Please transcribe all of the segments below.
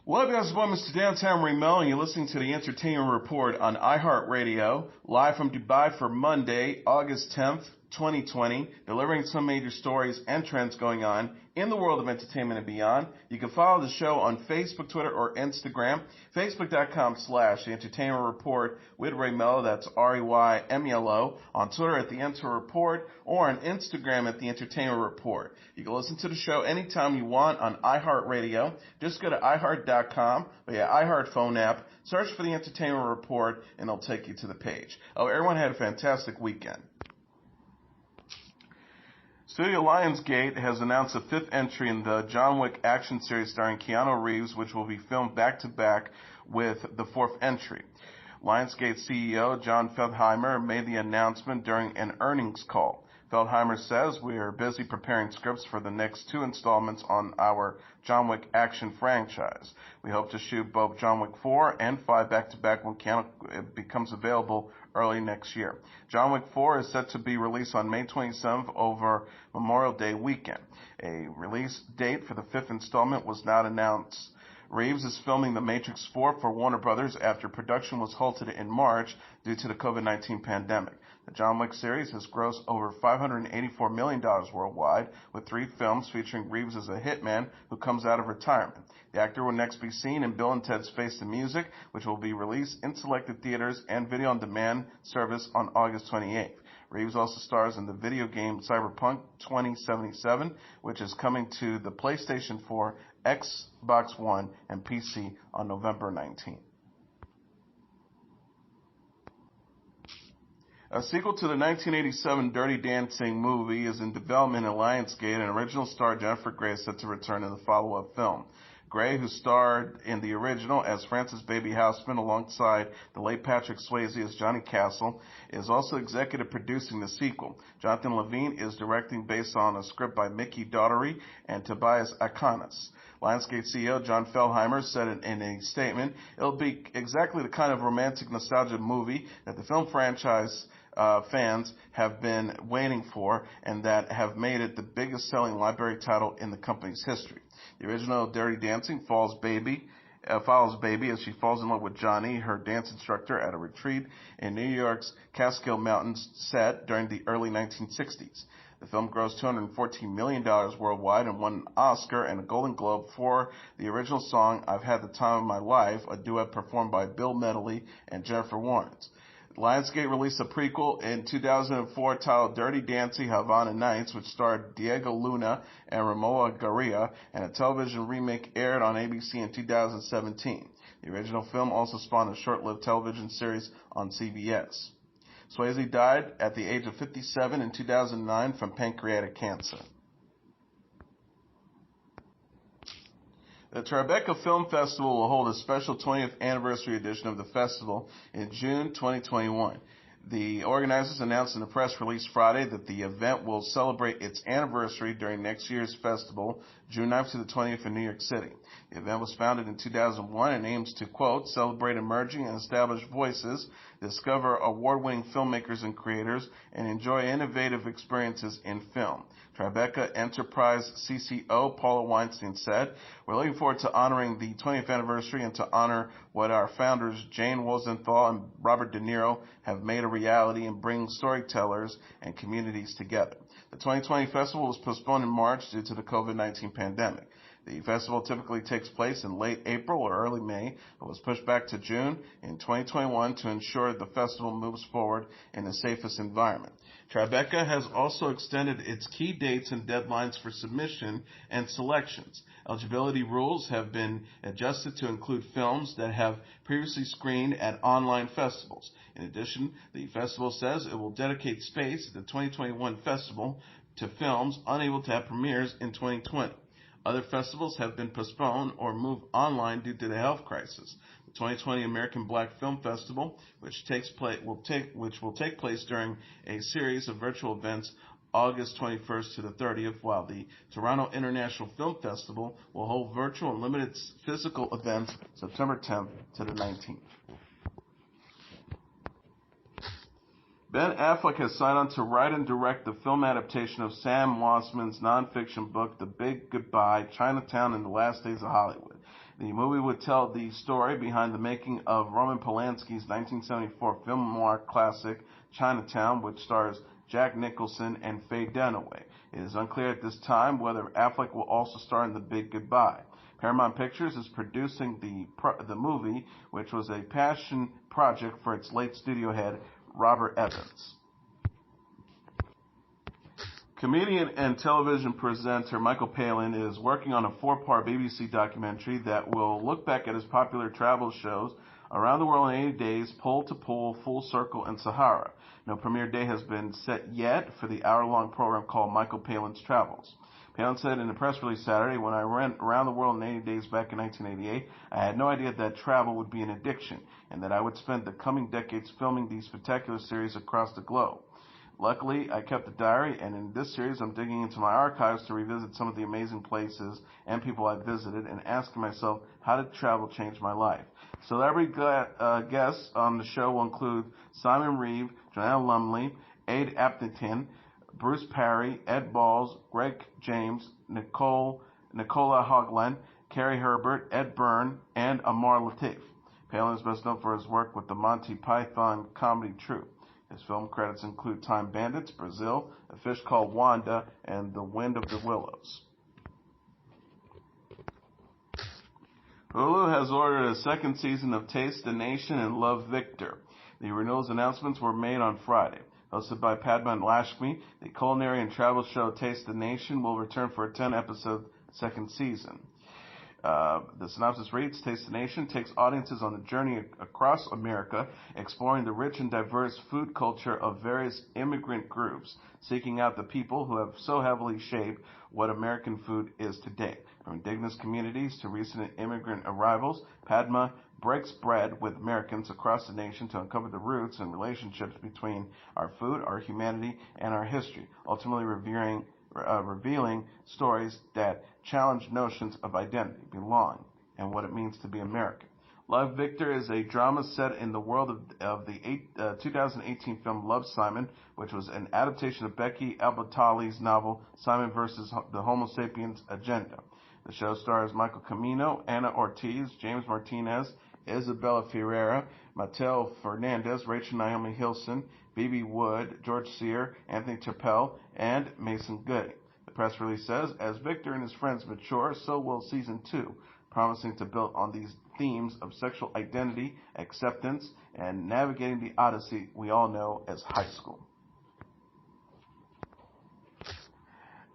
What up, guys? It's boy, Mr. Downtown Melo, and you're listening to the Entertainment Report on iHeartRadio, live from Dubai for Monday, August 10th, 2020, delivering some major stories and trends going on in the world of entertainment and beyond. You can follow the show on Facebook, Twitter, or Instagram. Facebook.com/The Entertainment Report with Ray Melo, that's REYMELO. On Twitter at The Enter Report, or on Instagram at The Entertainment Report. You can listen to the show anytime you want on iHeartRadio. Just go to iHeart.com, or your iHeart phone app, search for The Entertainment Report, and it'll take you to the page. Oh, everyone had a fantastic weekend. Studio Lionsgate has announced a fifth entry in the John Wick action series starring Keanu Reeves, which will be filmed back-to-back with the fourth entry. Lionsgate CEO John Feldheimer made the announcement during an earnings call. Feldheimer says, "We are busy preparing scripts for the next two installments on our John Wick action franchise. We hope to shoot both John Wick 4 and 5 back-to-back when Keanu becomes available early next year." John Wick 4 is set to be released on May 27th over Memorial Day weekend. A release date for the fifth installment was not announced. Reeves is filming The Matrix 4 for Warner Brothers after production was halted in March due to the COVID-19 pandemic. The John Wick series has grossed over $584 million worldwide, with 3 films featuring Reeves as a hitman who comes out of retirement. The actor will next be seen in Bill and Ted's Face the Music, which will be released in selected theaters and video-on-demand service on August 28th. Reeves also stars in the video game Cyberpunk 2077, which is coming to the PlayStation 4, Xbox One, and PC on November 19th. A sequel to the 1987 Dirty Dancing movie is in development at Lionsgate, and original star Jennifer Grey is set to return in the follow-up film. Grey, who starred in the original as Frances Baby Houseman alongside the late Patrick Swayze as Johnny Castle, is also executive producing the sequel. Jonathan Levine is directing based on a script by Mickey Daugherty and Tobias Akanis. Lionsgate CEO John Feldheimer said in a statement, "It'll be exactly the kind of romantic nostalgia movie that the film franchise fans have been waiting for, and that have made it the biggest selling library title in the company's history." The original Dirty Dancing follows Baby as she falls in love with Johnny, her dance instructor, at a retreat in New York's Catskill Mountains set during the early 1960s. The film grossed $214 million worldwide and won an Oscar and a Golden Globe for the original song "I've Had the Time of My Life," a duet performed by Bill Medley and Jennifer Warnes. Lionsgate released a prequel in 2004 titled Dirty Dancing Havana Nights, which starred Diego Luna and Ramoa Garia, and a television remake aired on ABC in 2017. The original film also spawned a short-lived television series on CBS. Swayze died at the age of 57 in 2009 from pancreatic cancer. The Tribeca Film Festival will hold a special 20th anniversary edition of the festival in June 2021. The organizers announced in a press release Friday that the event will celebrate its anniversary during next year's festival, June 9th to the 20th in New York City. The event was founded in 2001 and aims to, quote, "celebrate emerging and established voices, discover award-winning filmmakers and creators, and enjoy innovative experiences in film." Tribeca Enterprise CCO Paula Weinstein said, "We're looking forward to honoring the 20th anniversary and to honor what our founders Jane Rosenthal and Robert De Niro have made a reality in bringing storytellers and communities together." The 2020 festival was postponed in March due to the COVID-19 pandemic. The festival typically takes place in late April or early May, but was pushed back to June in 2021 to ensure the festival moves forward in the safest environment. Tribeca has also extended its key dates and deadlines for submission and selections. Eligibility rules have been adjusted to include films that have previously screened at online festivals. In addition, the festival says it will dedicate space at the 2021 festival to films unable to have premieres in 2020. Other festivals have been postponed or moved online due to the health crisis. The 2020 American Black Film Festival, which will take place during a series of virtual events August 21st to the 30th, while the Toronto International Film Festival will hold virtual and limited physical events September 10th to the 19th. Ben Affleck has signed on to write and direct the film adaptation of Sam Mossman's nonfiction book, The Big Goodbye, Chinatown and the Last Days of Hollywood. The movie would tell the story behind the making of Roman Polanski's 1974 film noir classic Chinatown, which stars Jack Nicholson and Faye Dunaway. It is unclear at this time whether Affleck will also star in The Big Goodbye. Paramount Pictures is producing the movie, which was a passion project for its late studio head, Robert Evans. Comedian and television presenter Michael Palin is working on a 4-part BBC documentary that will look back at his popular travel shows Around the World in 80 Days, Pole to Pole, Full Circle, and Sahara. No premiere date has been set yet for the hour-long program called Michael Palin's Travels. Palin said in a press release Saturday, "When I ran Around the World in 80 Days back in 1988, I had no idea that travel would be an addiction and that I would spend the coming decades filming these spectacular series across the globe. Luckily, I kept a diary, and in this series, I'm digging into my archives to revisit some of the amazing places and people I've visited and asking myself, how did travel change my life?" Celebrity guests on the show will include Simon Reeve, Joanna Lumley, Ade Aptington, Bruce Parry, Ed Balls, Greg James, Nicola Hogland, Carrie Herbert, Ed Byrne, and Amar Lateef. Palin is best known for his work with the Monty Python comedy troupe. His film credits include Time Bandits, Brazil, A Fish Called Wanda, and The Wind of the Willows. Hulu has ordered a second season of Taste the Nation and Love Victor. The renewals announcements were made on Friday. Hosted by Padma Lakshmi, the culinary and travel show Taste the Nation will return for a 10-episode second season. The synopsis reads, Taste the Nation takes audiences on a journey across America, exploring the rich and diverse food culture of various immigrant groups, seeking out the people who have so heavily shaped what American food is today. From indigenous communities to recent immigrant arrivals, Padma breaks bread with Americans across the nation to uncover the roots and relationships between our food, our humanity, and our history, ultimately revealing stories that challenge notions of identity, belonging, and what it means to be American. Love Victor is a drama set in the world of the 2018 film Love, Simon, which was an adaptation of Becky Albertalli's novel Simon vs. the Homo sapiens Agenda. The show stars Michael Camino, Anna Ortiz, James Martinez, Isabella Ferreira, Mateo Fernandez, Rachel Naomi Hilson, B.B. Wood, George Sear, Anthony Chappelle, and Mason Goody. The press release says, as Victor and his friends mature, so will Season 2, promising to build on these themes of sexual identity, acceptance, and navigating the odyssey we all know as high school.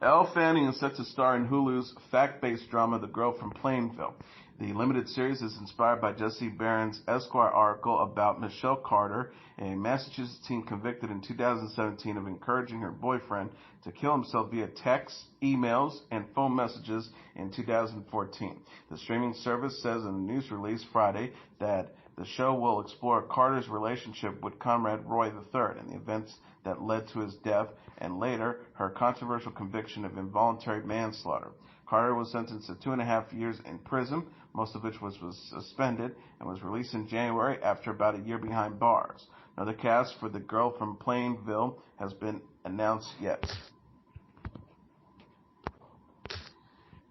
Elle Fanning is set to star in Hulu's fact-based drama The Girl from Plainville. The limited series is inspired by Jesse Barron's Esquire article about Michelle Carter, a Massachusetts teen convicted in 2017 of encouraging her boyfriend to kill himself via texts, emails, and phone messages in 2014. The streaming service says in a news release Friday that the show will explore Carter's relationship with Conrad Roy III and the events that led to his death, and later her controversial conviction of involuntary manslaughter. Carter was sentenced to 2.5 years in prison, most of which was suspended, and was released in January after about a year behind bars. Another cast for The Girl from Plainville has been announced yet.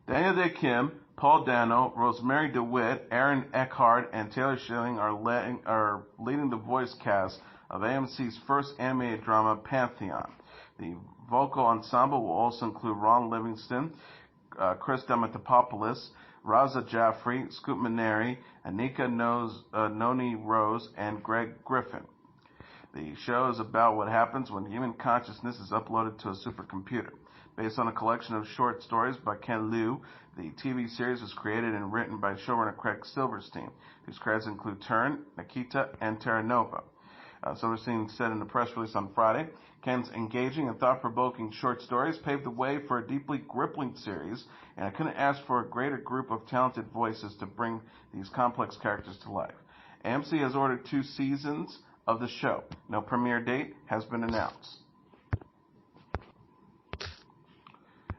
Dae Kim, Paul Dano, Rosemarie DeWitt, Aaron Eckhart, and Taylor Schilling are leading the voice cast of AMC's first animated drama, Pantheon. The vocal ensemble will also include Ron Livingston, Chris Diamantopoulos, Raza Jaffrey, Scoot Maneri, Anika Noni Rose, and Greg Griffin. The show is about what happens when human consciousness is uploaded to a supercomputer. Based on a collection of short stories by Ken Liu, the TV series was created and written by showrunner Craig Silverstein, whose credits include Turn, Nikita, and Terra Nova. Silverstein said in a press release on Friday, Ken's engaging and thought-provoking short stories paved the way for a deeply gripping series, and I couldn't ask for a greater group of talented voices to bring these complex characters to life. AMC has ordered 2 seasons of the show. No premiere date has been announced.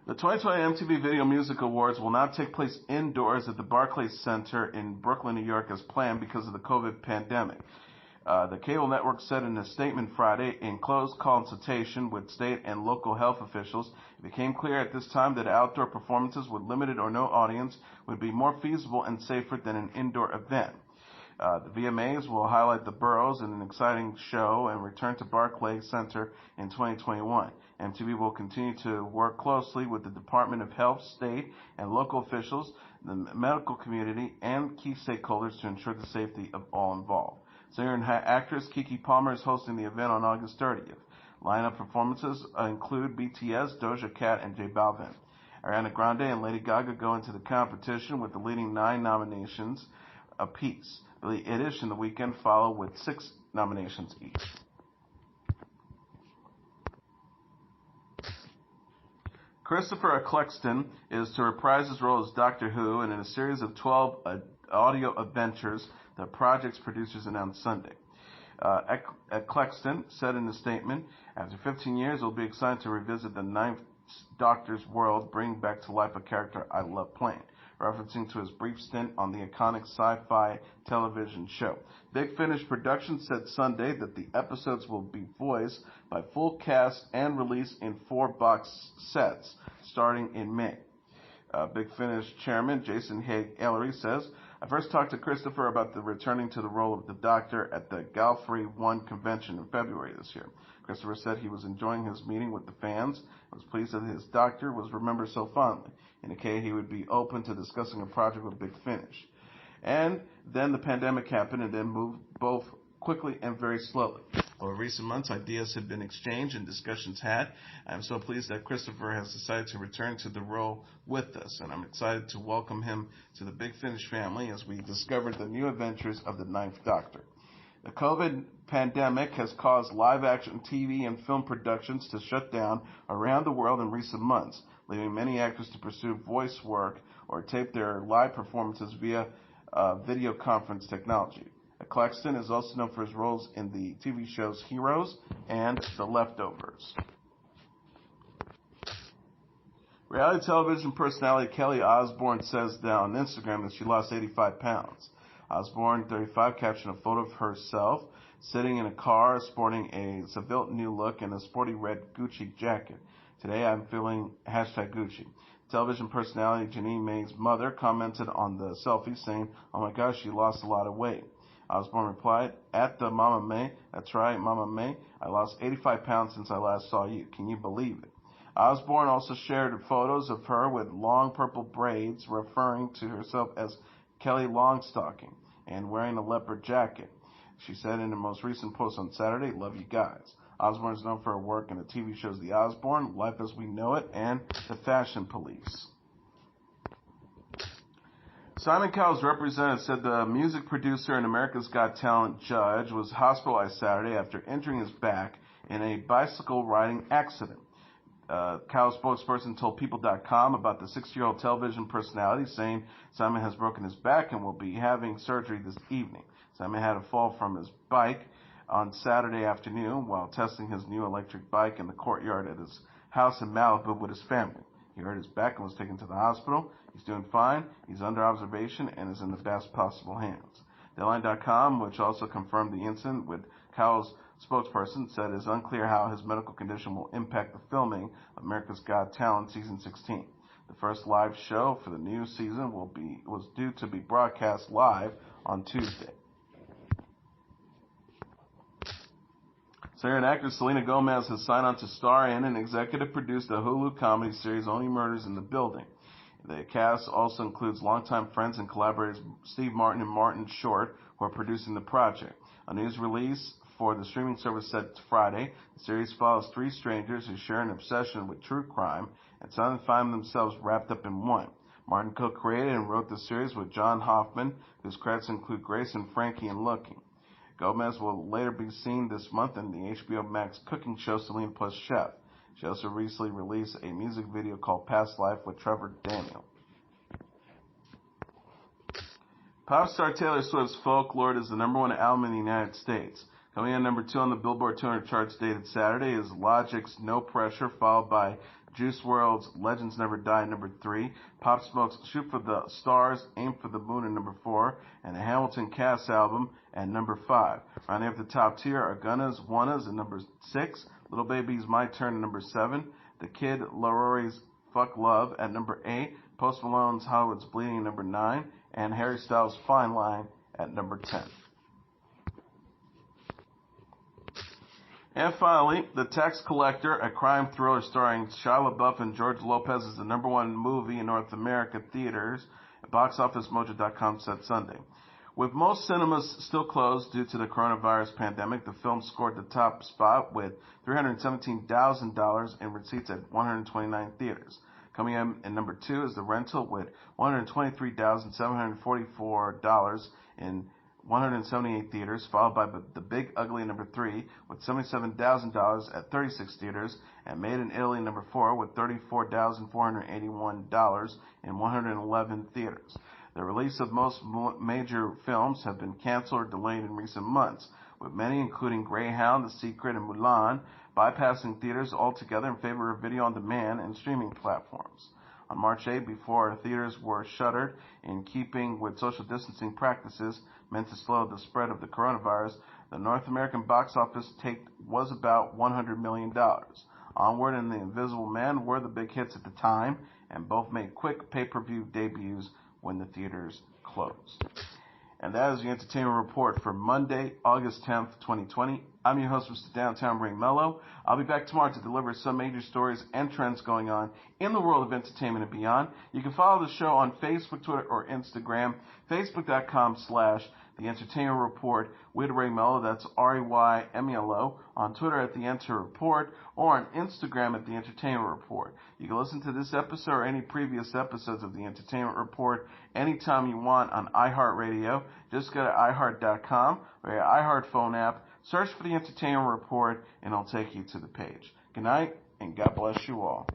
The 2020 MTV Video Music Awards will not take place indoors at the Barclays Center in Brooklyn, New York as planned because of the COVID pandemic. The cable network said in a statement Friday, in close consultation with state and local health officials, it became clear at this time that outdoor performances with limited or no audience would be more feasible and safer than an indoor event. The VMAs will highlight the boroughs in an exciting show and return to Barclays Center in 2021. MTV will continue to work closely with the Department of Health, state, and local officials, the medical community, and key stakeholders to ensure the safety of all involved. Singer and actress Keke Palmer is hosting the event on August 30th. Lineup performances include BTS, Doja Cat, and J Balvin. Ariana Grande and Lady Gaga go into the competition with the leading 9 nominations apiece. Billie Eilish and The Weeknd follow with 6 nominations each. Christopher Eccleston is to reprise his role as Doctor Who in a series of 12 audio adventures the project's producers announced Sunday. Eccleston said in a statement, after 15 years, it'll be exciting to revisit the 9th Doctor's world, bringing back to life a character I love playing, referencing to his brief stint on the iconic sci-fi television show. Big Finish Productions said Sunday that the episodes will be voiced by full cast and released in 4 box sets starting in May. Big Finish chairman Jason Haig-Ellery says, I first talked to Christopher about the returning to the role of the Doctor at the Gallifrey 1 convention in February this year. Christopher said he was enjoying his meeting with the fans and was pleased that his Doctor was remembered so fondly, indicating he would be open to discussing a project with Big Finish. And then the pandemic happened and then moved both quickly and very slowly. Over recent months, ideas have been exchanged and discussions had. I am so pleased that Christopher has decided to return to the role with us, and I'm excited to welcome him to the Big Finish family as we discover the new adventures of the 9th Doctor. The COVID pandemic has caused live-action TV and film productions to shut down around the world in recent months, leaving many actors to pursue voice work or tape their live performances via video conference technology. Eccleston is also known for his roles in the TV shows Heroes and The Leftovers. Reality television personality Kelly Osbourne says on Instagram that she lost 85 pounds. Osbourne, 35, captioned a photo of herself sitting in a car sporting a Seville new look and a sporty red Gucci jacket. Today I'm feeling #Gucci. Television personality Janine May's mother commented on the selfie saying, oh my gosh, she lost a lot of weight. Osbourne replied, at the Mama May, that's right, Mama May, I lost 85 pounds since I last saw you. Can you believe it? Osbourne also shared photos of her with long purple braids, referring to herself as Kelly Longstocking, and wearing a leopard jacket. She said in her most recent post on Saturday, love you guys. Osbourne is known for her work in the TV shows The Osbourne, Life as We Know It, and The Fashion Police. Simon Cowell's representative said the music producer and America's Got Talent judge was hospitalized Saturday after injuring his back in a bicycle riding accident. Cowell's spokesperson told People.com about the 60-year-old television personality, saying Simon has broken his back and will be having surgery this evening. Simon had a fall from his bike on Saturday afternoon while testing his new electric bike in the courtyard at his house in Malibu with his family. He hurt his back and was taken to the hospital. He's doing fine. He's under observation and is in the best possible hands. Deadline.com, which also confirmed the incident with Cowell's spokesperson, said it is unclear how his medical condition will impact the filming of America's Got Talent Season 16. The first live show for the new season was due to be broadcast live on Tuesday. Singer and actress Selena Gomez has signed on to star in and executive produce the Hulu comedy series Only Murders in the Building. The cast also includes longtime friends and collaborators Steve Martin and Martin Short, who are producing the project. A news release for the streaming service said Friday, the series follows 3 strangers who share an obsession with true crime and suddenly find themselves wrapped up in one. Martin co-created and wrote the series with John Hoffman, whose credits include Grace and Frankie and Looking. Gomez will later be seen this month in the HBO Max cooking show Selena Plus Chef. She also recently released a music video called Past Life with Trevor Daniel. Pop star Taylor Swift's Folklore is the #1 album in the United States. Coming in number 2 on the Billboard 200 charts dated Saturday is Logic's No Pressure, followed by Juice WRLD's Legends Never Die at number 3, Pop Smoke's Shoot for the Stars, Aim for the Moon at number 4, and the Hamilton Cast album at number 5. Rounding up the top tier are Gunna's Wanna's at number 6, Lil Baby's My Turn at number 7, The Kid Laroi's Fuck Love at number 8, Post Malone's Hollywood's Bleeding at number 9, and Harry Styles' Fine Line at number 10. And finally, The Tax Collector, a crime thriller starring Shia LaBeouf and George Lopez, is the number 1 movie in North America theaters. BoxOfficeMojo.com said Sunday. With most cinemas still closed due to the coronavirus pandemic, the film scored the top spot with $317,000 in receipts at 129 theaters. Coming in at number 2 is The Rental with $123,744 in 178 theaters, followed by The Big Ugly number 3 with $77,000 at 36 theaters, and Made in Italy number 4 with $34,481 in 111 theaters. The release of most major films have been canceled or delayed in recent months, with many, including Greyhound, The Secret, and Mulan, bypassing theaters altogether in favor of video on demand and streaming platforms. On March 8, before theaters were shuttered in keeping with social distancing practices meant to slow the spread of the coronavirus, the North American box office take was about $100 million. Onward and The Invisible Man were the big hits at the time, and both made quick pay-per-view debuts when the theaters closed. And that is the entertainment report for Monday, August 10th, 2020. I'm your host, Mr. Downtown Brain Melo. I'll be back tomorrow to deliver some major stories and trends going on in the world of entertainment and beyond. You can follow the show on Facebook, Twitter, or Instagram. Facebook.com/The Entertainment Report with Ray Melo. That's RAYMELO. On Twitter at The Enter Report, or on Instagram at The Entertainment Report. You can listen to this episode or any previous episodes of The Entertainment Report anytime you want on iHeartRadio. Just go to iHeart.com or your iHeart phone app. Search for The Entertainment Report, and it'll take you to the page. Good night, and God bless you all.